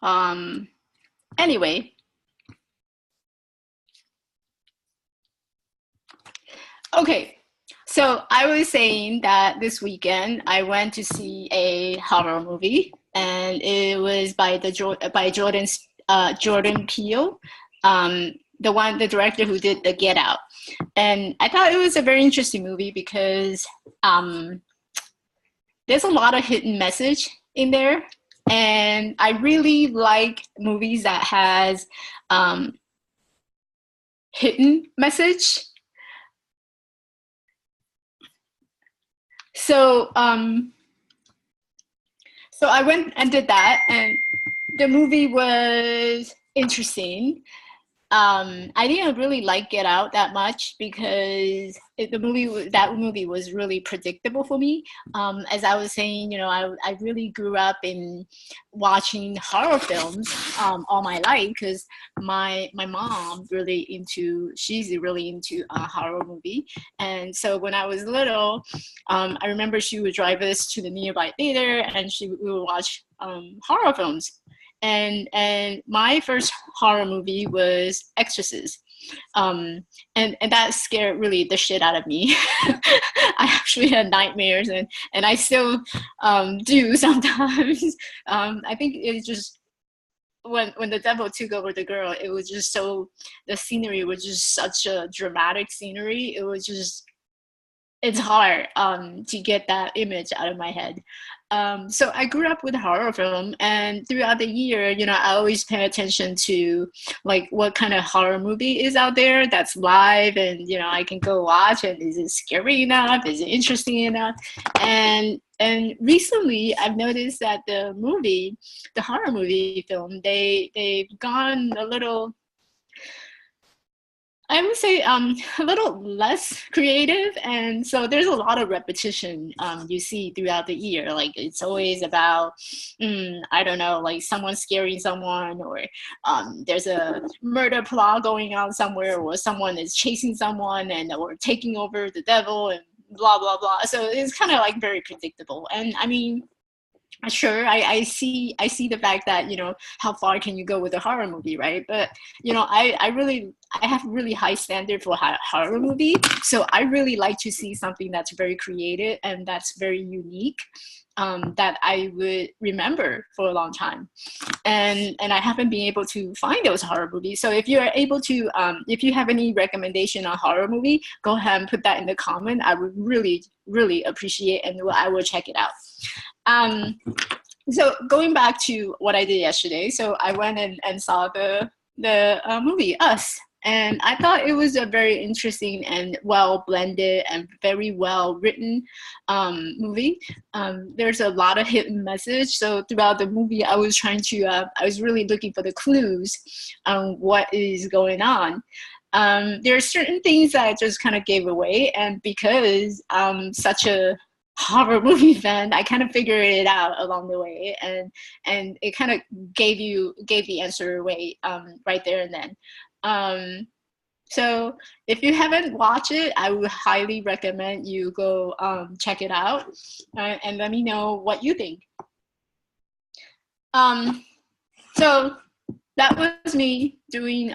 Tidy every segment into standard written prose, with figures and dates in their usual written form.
Um, anyway, okay. So I was saying that this weekend I went to see a horror movie, and it was by Jordan Peele, the director who did the Get Out. And I thought it was a very interesting movie because um, there's a lot of hidden message in there, and I really like movies that has um, hidden message. So so I went and did that, and the movie was interesting. I didn't really like Get Out that much because that movie was really predictable for me. As I was saying, I really grew up in watching horror films all my life because my mom she's really into horror movie, and so when I was little, I remember she would drive us to the nearby theater, and we would watch horror films, and my first horror movie was Exorcist. Um, and that scared really the shit out of me. I actually had nightmares, and I still do sometimes. I think it's just when the devil took over the girl, it was just so the scenery was just such a dramatic scenery. It's hard to get that image out of my head. So I grew up with horror film, and throughout the year, I always pay attention to like what kind of horror movie is out there that's live, and I can go watch. And is it scary enough? Is it interesting enough? And recently, I've noticed that the horror movie film, they've gone a little, I would say, a little less creative, and so there's a lot of repetition you see throughout the year. Like it's always about, I don't know, like someone scaring someone, or there's a murder plot going on somewhere, or someone is chasing someone and or taking over the devil, and blah blah blah. So it's kind of like very predictable. And I mean, sure, I see the fact that how far can you go with a horror movie, right? But I have really high standard for horror movie, so I really like to see something that's very creative and that's very unique, that I would remember for a long time. And I haven't been able to find those horror movies. So if you are able to, if you have any recommendation on horror movie, go ahead and put that in the comment. I would really really appreciate, and I will check it out. um, so going back to what I did yesterday, so I went and saw the movie Us, and I thought it was a very interesting and well blended and very well written movie. There's a lot of hidden message. So throughout the movie, I was really looking for the clues on what is going on. There are certain things that I just kind of gave away, and because I'm such a horror movie fan, I kind of figured it out along the way, and it kind of gave the answer away right there and then. Um, so if you haven't watched it, I would highly recommend you go check it out, and let me know what you think. Um, so that was me doing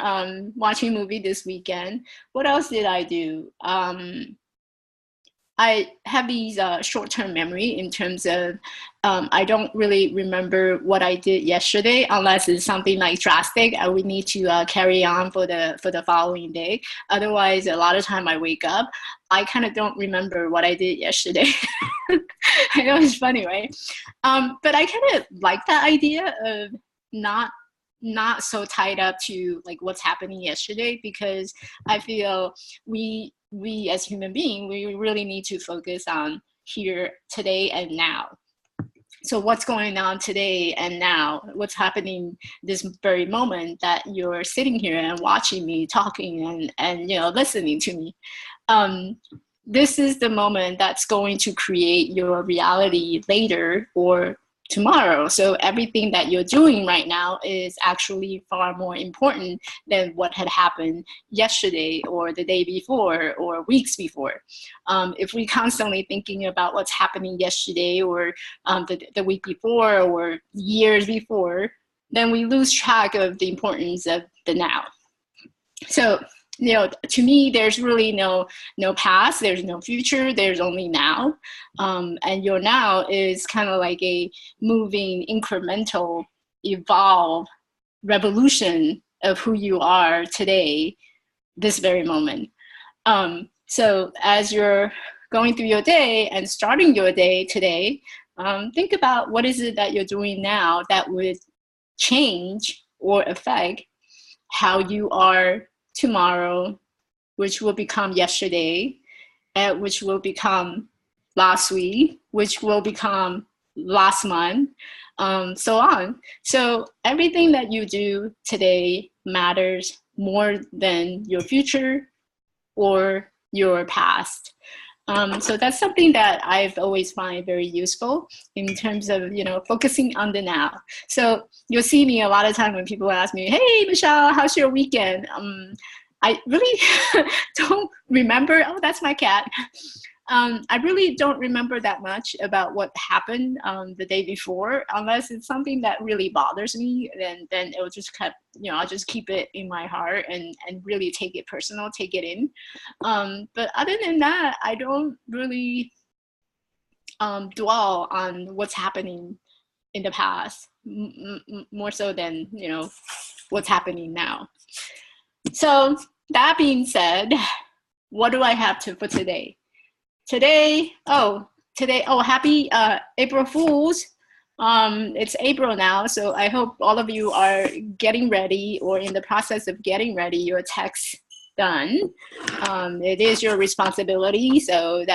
watching movie this weekend. What else did I do? I have these short-term memory in terms of I don't really remember what I did yesterday unless it's something like drastic. I would need to carry on for the following day. Otherwise, a lot of time I wake up, I kind of don't remember what I did yesterday. I know it's funny, right? But I kind of like that idea of not not so tied up to like what's happening yesterday, because I feel we as human beings, we really need to focus on here, today, and now. So what's going on today and now, what's happening this very moment that you're sitting here and watching me talking and listening to me. um, this is the moment that's going to create your reality later or tomorrow. So everything that you're doing right now is actually far more important than what had happened yesterday or the day before or weeks before. If we constantly thinking about what's happening yesterday or the week before or years before, then we lose track of the importance of the now. So, to me, there's really no past, there's no future, there's only now. And your now is kind of like a moving, incremental, evolve revolution of who you are today, this very moment. So as you're going through your day and starting your day today, think about what is it that you're doing now that would change or affect how you are tomorrow, which will become yesterday, which will become last week, which will become last month, so on. So everything that you do today matters more than your future or your past. So that's something that I've always find very useful in terms of, focusing on the now. So you'll see me a lot of time when people ask me, hey, Michelle, how's your weekend? I really don't remember. Oh, that's my cat. I really don't remember that much about what happened the day before, unless it's something that really bothers me. Then it will just I'll just keep it in my heart and really take it personal, take it in. But other than that, I don't really dwell on what's happening in the past, more so than what's happening now. So that being said, what do I have for today? Today, happy April Fools. It's April now, so I hope all of you are getting ready or in the process of getting ready your tax done. It is your responsibility, so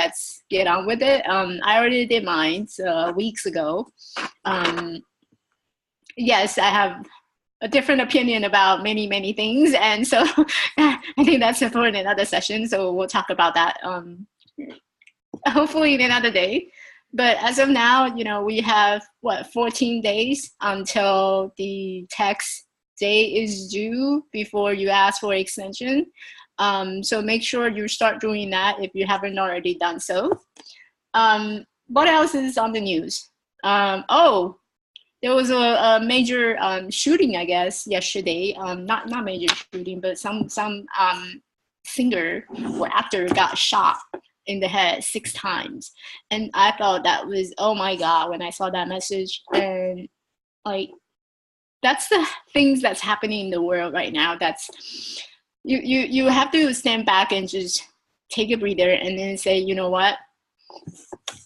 get on with it. I already did mine weeks ago. Yes, I have a different opinion about many things, and so I think that's for another session, so we'll talk about that hopefully in another day. But as of now, we have 14 days until the tax day is due before you ask for extension. So make sure you start doing that if you haven't already done so. What else is on the news? There was a major shooting, I guess, yesterday. Not major shooting, but some singer or actor got shot in the head 6 times. And I thought that was, oh my God, when I saw that message. And that's the things that's happening in the world right now. That's you have to stand back and just take a breather and then say, you know what?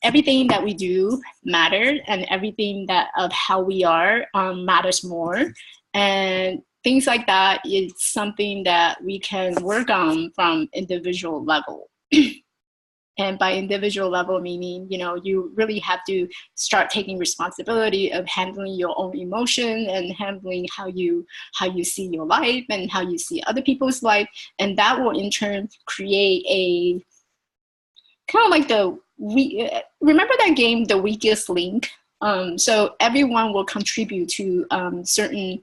Everything that we do matters, and everything of how we are matters more. And things like that is something that we can work on from individual level. And by individual level, meaning, you really have to start taking responsibility of handling your own emotion and handling how you see your life and how you see other people's life. And that will in turn create a kind of like remember that game, The Weakest Link? So everyone will contribute to certain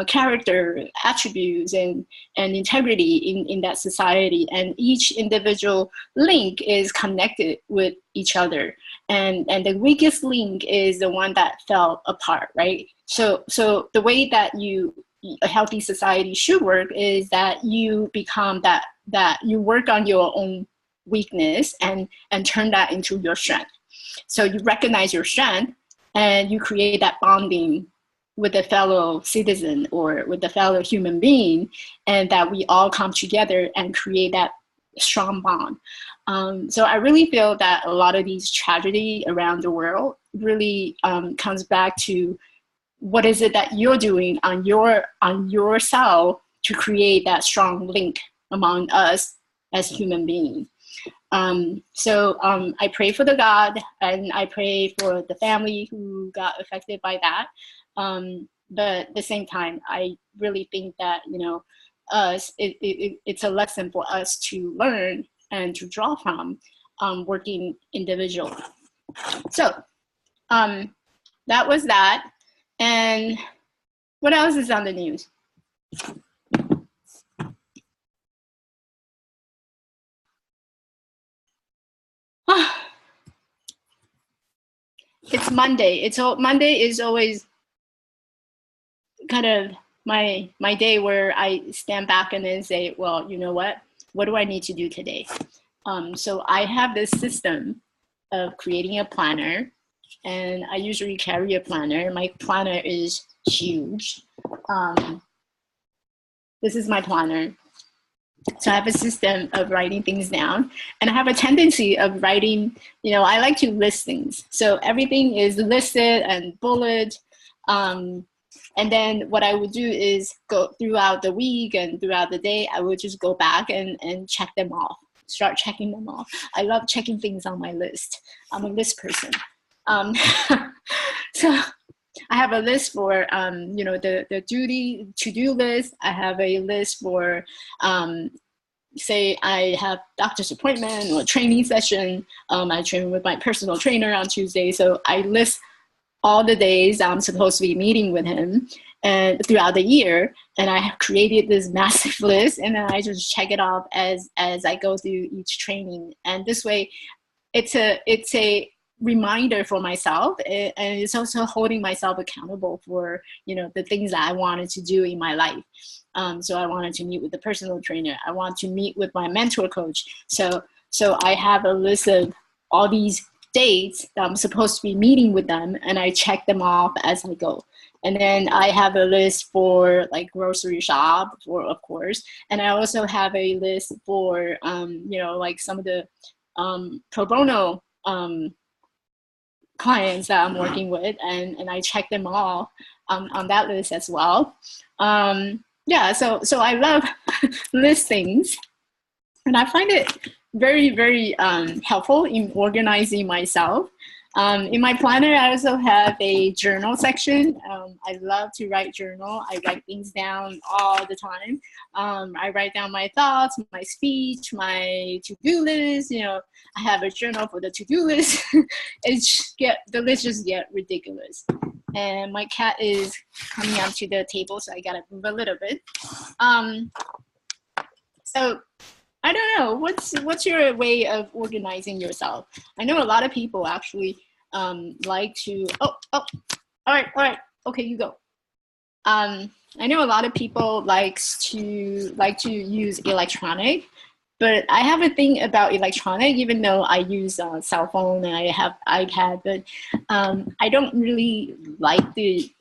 character attributes and integrity in that society, and each individual link is connected with each other, and the weakest link is the one that fell apart, right? So the way that a healthy society should work is that you become that you work on your own weakness and turn that into your strength. So you recognize your strength and you create that bonding with a fellow citizen or with a fellow human being, and that we all come together and create that strong bond. So I really feel that a lot of these tragedy around the world really comes back to what is it that you're doing on yourself to create that strong link among us as human beings. So I pray for the God, and I pray for the family who got affected by that. But at the same time, I really think that, it's a lesson for us to learn and to draw from working individually. So that was that. And what else is on the news? It's Monday. Monday is always kind of my day where I stand back and then say, well, you know what do I need to do today? So I have this system of creating a planner, and I usually carry a planner. My planner is huge. This is my planner. So I have a system of writing things down, and I have a tendency of writing, I like to list things. So everything is listed and bullet. And then what I would do is go throughout the week and throughout the day, I would just go back and check them off, start checking them off. I love checking things on my list. I'm a list person. So I have a list for, the to-do list. I have a list for, say I have doctor's appointment or training session. I train with my personal trainer on Tuesday. So I list all the days I'm supposed to be meeting with him and throughout the year. And I have created this massive list, and then I just check it off as I go through each training. And this way it's a reminder for myself, and it's also holding myself accountable for, the things that I wanted to do in my life. So I wanted to meet with the personal trainer. I want to meet with my mentor coach. So I have a list of all these dates that I'm supposed to be meeting with them, and I check them off as I go. And then I have a list for like grocery shop, of course. And I also have a list for, like some of the pro bono clients that I'm working with, and I check them all on that list as well. So I love listings, and I find it very, very helpful in organizing myself. In my planner, I also have a journal section. I love to write journal. I write things down all the time. I write down my thoughts, my speech, my to-do list. I have a journal for the to-do list. The list just get ridiculous. And my cat is coming up to the table, so I gotta move a little bit. So I don't know, what's your way of organizing yourself? I know a lot of people actually like to, all right, okay, you go. I know a lot of people like to use electronic, but I have a thing about electronic, even though I use a cell phone and I have iPad, but I don't really like the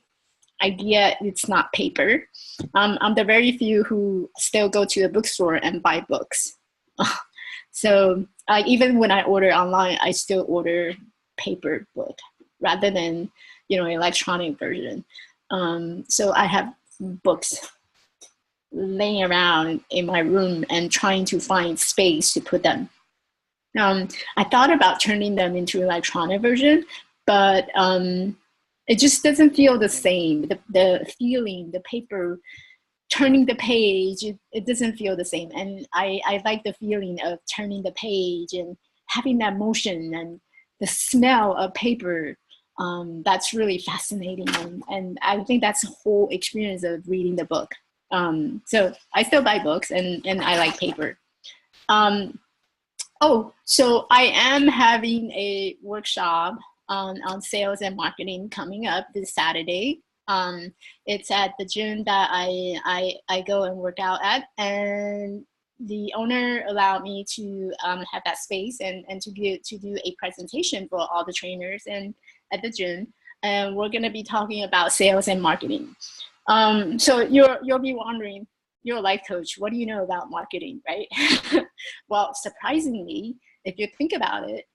idea it's not paper. I'm the very few who still go to the bookstore and buy books. So even when I order online, I still order paper book rather than, electronic version. So I have books laying around in my room and trying to find space to put them. I thought about turning them into electronic version, but it just doesn't feel the same. The feeling, the paper, turning the page, it doesn't feel the same. And I like the feeling of turning the page and having that motion and the smell of paper. That's really fascinating. And I think that's the whole experience of reading the book. So I still buy books, and I like paper. So I am having a workshop on sales and marketing coming up this Saturday. It's at the gym that I go and work out at, and the owner allowed me to have that space and to do a presentation for all the trainers and at the gym. And we're going to be talking about sales and marketing. So you'll be wondering, you're a life coach, what do you know about marketing, right? Well, surprisingly, if you think about it,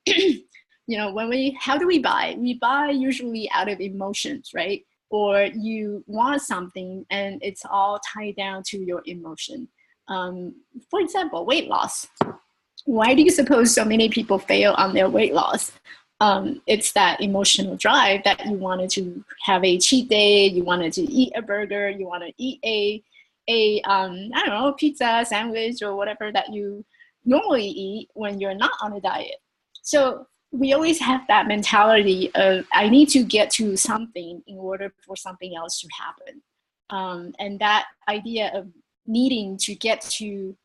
how do we buy? We buy usually out of emotions, right? Or you want something and it's all tied down to your emotion. For example, weight loss. Why do you suppose so many people fail on their weight loss? It's that emotional drive that you wanted to have a cheat day, you wanted to eat a burger, you want to eat a pizza, sandwich, or whatever that you normally eat when you're not on a diet. So we always have that mentality of, I need to get to something in order for something else to happen. And that idea of needing to get to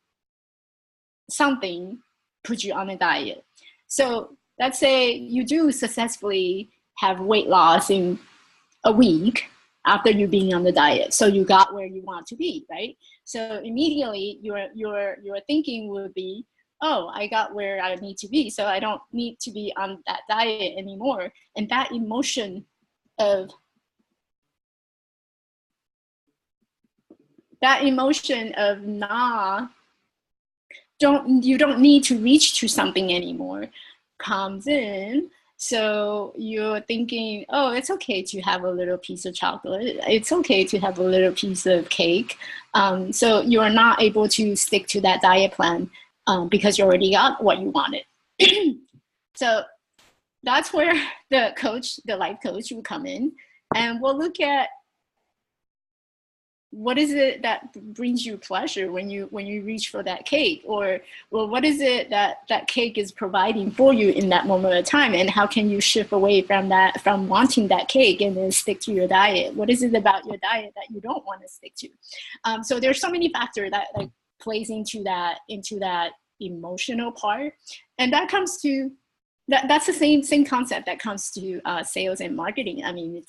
something puts you on a diet. So let's say you do successfully have weight loss in a week. after you being on the diet. So you got where you want to be, right? So immediately your thinking would be, oh, I got where I need to be, so I don't need to be on that diet anymore. And that emotion of nah, you don't need to reach to something anymore comes in. So you're thinking, oh, it's okay to have a little piece of chocolate. It's okay to have a little piece of cake. So you're not able to stick to that diet plan because you already got what you wanted. So that's where the life coach will come in, and we'll look at what is it that brings you pleasure when you reach for that cake, or well, what is it that cake is providing for you in that moment of time, and how can you shift away from wanting that cake and then stick to your diet? What is it about your diet that you don't want to stick to? So there's so many factors that like plays into that emotional part, and that comes to that's the same concept that comes to sales and marketing. I mean,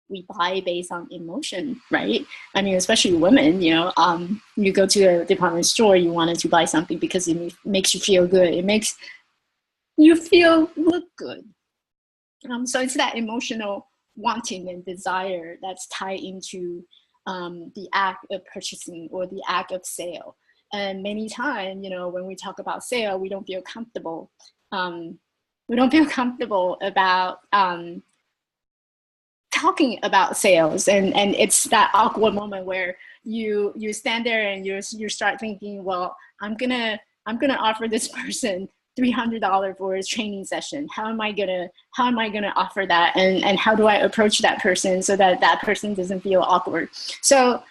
we buy based on emotion, right? I mean, especially women, you go to a department store, you wanted to buy something because it makes you feel good. It makes you look good. So it's that emotional wanting and desire that's tied into the act of purchasing or the act of sale. And many times, when we talk about sale, we don't feel comfortable. We don't feel comfortable about talking about sales, and it's that awkward moment where you stand there and you start thinking, well, I'm gonna offer this person $300 for his training session. How am I gonna offer that, and how do I approach that person so that person doesn't feel awkward? So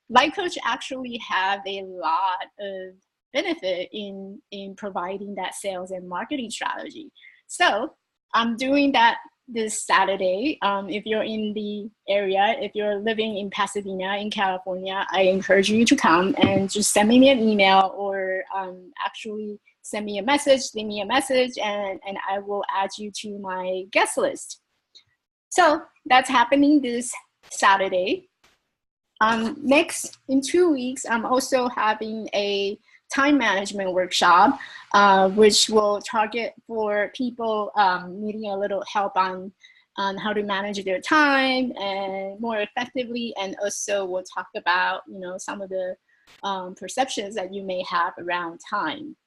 life coach actually have a lot of benefit in providing that sales and marketing strategy. So I'm doing that this Saturday. If you're in the area, if you're living in Pasadena in California, I encourage you to come and just send me an email, or actually send me a message, leave me a message, and I will add you to my guest list. So that's happening this Saturday. Next, in 2 weeks, I'm also having a time management workshop, which will target for people needing a little help on how to manage their time and more effectively. And also we'll talk about, some of the perceptions that you may have around time.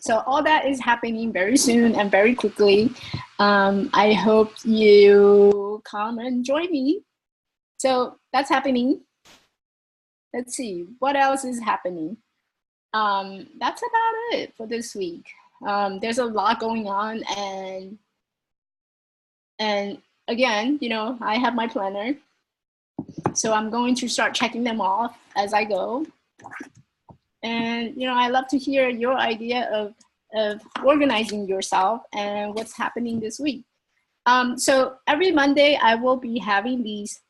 So all that is happening very soon and very quickly. I hope you come and join me. So that's happening. Let's see, what else is happening? That's about it for this week. There's a lot going on, and again, I have my planner, so I'm going to start checking them off as I go. And I love to hear your idea of organizing yourself and what's happening this week. So every Monday I will be having these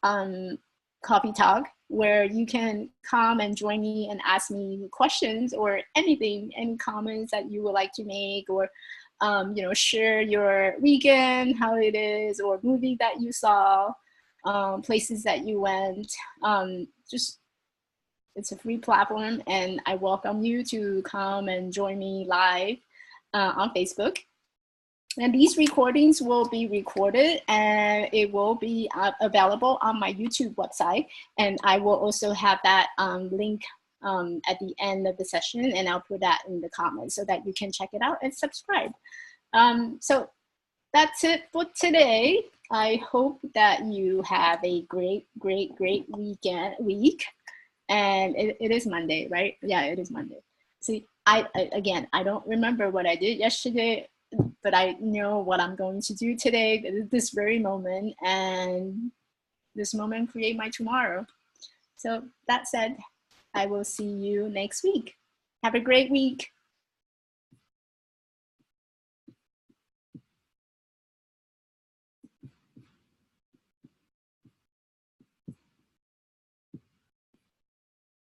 coffee talk, where you can come and join me and ask me questions or anything, any comments that you would like to make, or share your weekend, how it is, or movie that you saw, places that you went. Just, it's a free platform, and I welcome you to come and join me live on Facebook. And these recordings will be recorded, and it will be available on my YouTube website. And I will also have that link at the end of the session, and I'll put that in the comments so that you can check it out and subscribe. So that's it for today. I hope that you have a great week. And it is Monday, right? Yeah, it is Monday. See, I don't remember what I did yesterday, but I know what I'm going to do today, this very moment, and this moment create my tomorrow. So that said, I will see you next week. Have a great week.